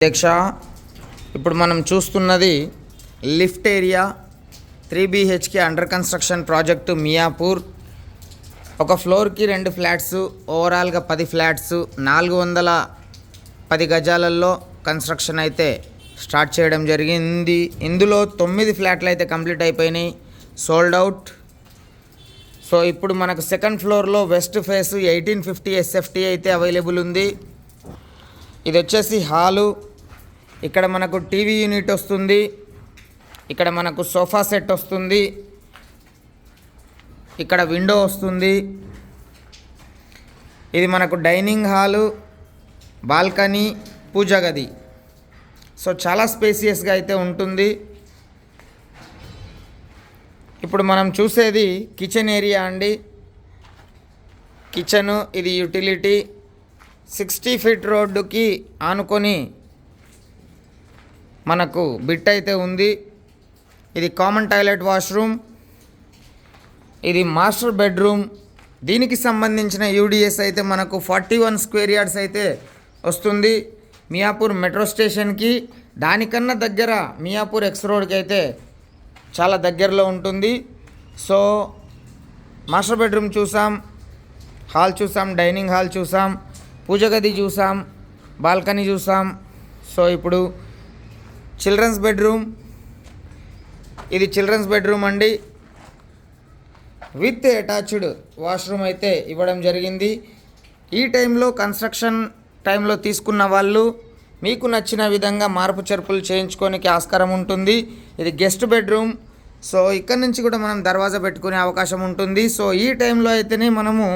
అధ్యక్ష, ఇప్పుడు మనం చూస్తున్నది lift area 3 BHK under construction project Miyapur. ఒక ఫ్లోర్కి 2 ఫ్లాట్స్, ఓవరాల్గా 10 ఫ్లాట్స్, 410 గజాలలో కన్స్ట్రక్షన్ అయితే స్టార్ట్ చేయడం జరిగింది. ఇందులో 9 ఫ్లాట్లు అయితే కంప్లీట్ అయిపోయినాయి, సోల్డ్ అవుట్. సో ఇప్పుడు మనకు సెకండ్ ఫ్లోర్లో వెస్ట్ ఫేస్ 1850 SFT అయితే అవైలబుల్ ఉంది. ఇది వచ్చేసి హాలు. ఇక్కడ మనకు టీవీ యూనిట్ వస్తుంది, ఇక్కడ మనకు సోఫా సెట్ వస్తుంది, ఇక్కడ విండో వస్తుంది. ఇది మనకు డైనింగ్ హాలు, బాల్కనీ, పూజ గది. సో చాలా స్పేసియస్గా అయితే ఉంటుంది. ఇప్పుడు మనం చూసేది కిచెన్ ఏరియా అండి. కిచెను, ఇది యూటిలిటీ. 60 ఫీట్ రోడ్డుకి ఆనుకొని మనకు బిట్ అయితే ఉంది. ఇది కామన్ టాయిలెట్, వాష్రూమ్. ఇది మాస్టర్ బెడ్రూమ్. దీనికి సంబంధించిన యూడిఎస్ అయితే మనకు 41 స్క్వేర్ యార్డ్స్ అయితే వస్తుంది. మియాపూర్ మెట్రో స్టేషన్కి దానికన్నా దగ్గర మియాపూర్ ఎక్స్ రోడ్కి అయితే చాలా దగ్గరలో ఉంటుంది. సో మాస్టర్ బెడ్రూమ్ చూసాం, హాల్ చూసాం, డైనింగ్ హాల్ చూసాం, పూజ గది చూసాం, బాల్కనీ చూసాం. సో ఇప్పుడు చిల్డ్రన్స్ బెడ్రూమ్. ఇది చిల్డ్రన్స్ బెడ్రూమ్ అండి, విత్ అటాచ్డ్ వాష్రూమ్ అయితే ఇవ్వడం జరిగింది. ఈ టైంలో కన్స్ట్రక్షన్ టైంలో తీసుకున్న వాళ్ళు మీకు నచ్చిన విధంగా మార్పు చేర్పులు చేయించుకోనికి ఆస్కారం ఉంటుంది. ఇది గెస్ట్ బెడ్రూమ్. సో ఇక్కడ నుంచి కూడా మనం దర్వాజా పెట్టుకునే అవకాశం ఉంటుంది. సో ఈ టైంలో అయితేనే మనము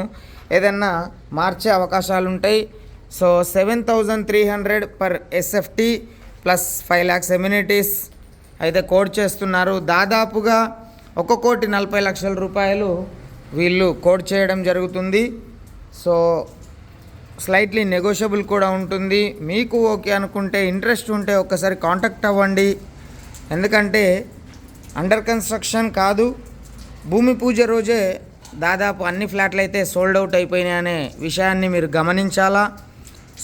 ఏదన్నా మార్చే అవకాశాలు ఉంటాయి. So 7,300 per SFT plus 5 lakhs amenities అయితే కోట్ చేస్తున్నారు. దాదాపుగా 1,40,00,000 రూపాయలు వీళ్ళు కోట్ చేయడం జరుగుతుంది. సో స్లైట్లీ నెగోషియబుల్ కూడా ఉంటుంది. మీకు ఓకే అనుకుంటే, ఇంట్రెస్ట్ ఉంటే ఒక్కసారి కాంటాక్ట్ అవ్వండి. ఎందుకంటే అండర్ కన్స్ట్రక్షన్ కాదు, భూమి పూజ రోజే దాదాపు అన్ని ఫ్లాట్లు అయితే సోల్డ్ అవుట్ అయిపోయినాయి అనే విషయాన్ని మీరు గమనించాలా.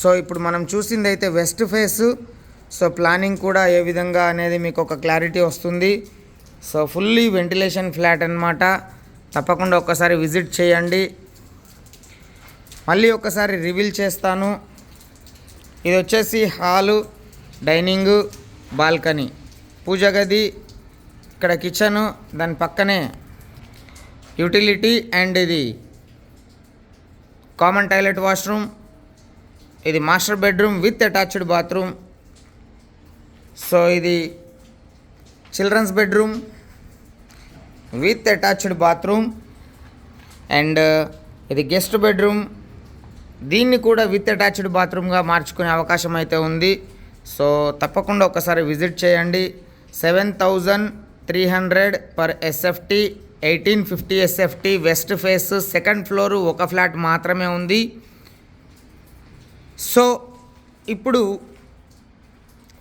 సో ఇప్పుడు మనం చూసింది అయితే వెస్ట్ ఫేసు. సో ప్లానింగ్ కూడా ఏ విధంగా అనేది మీకు ఒక క్లారిటీ వస్తుంది. సో ఫుల్లీ వెంటిలేషన్ ఫ్లాట్ అన్నమాట. తప్పకుండా ఒక్కసారి విజిట్ చేయండి. మళ్ళీ ఒకసారి రివీల్ చేస్తాను. ఇది వచ్చేసి హాలు, డైనింగు, బాల్కనీ, పూజ గది, ఇక్కడ కిచెను, దాని పక్కనే యూటిలిటీ అండ్ ఇది కామన్ టాయిలెట్, వాష్రూమ్. ఇది master bedroom with attached bathroom. So ఇది children's bedroom with attached bathroom and ఇది గెస్ట్ బెడ్రూమ్. దీన్ని కూడా విత్ అటాచ్డ్ బాత్రూమ్గా మార్చుకునే అవకాశం అయితే ఉంది. సో తప్పకుండా ఒకసారి విజిట్ చేయండి. 7,300 per SFT, 1850 SFT, west face, second floor, ఒక ఫ్లాట్ మాత్రమే ఉంది. సో ఇప్పుడు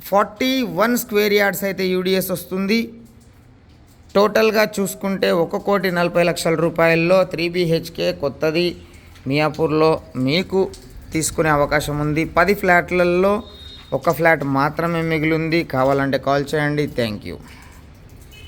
41 స్క్వేర్ యార్డ్స్ అయితే యూడిఎస్ వస్తుంది. టోటల్గా చూసుకుంటే 1,40,00,000 రూపాయల్లో 3 BHK కొత్తది మియాపూర్లో మీకు తీసుకునే అవకాశం ఉంది. 10 ఫ్లాట్లలో ఒక ఫ్లాట్ మాత్రమే మిగిలింది. కావాలంటే కాల్ చేయండి. Thank you.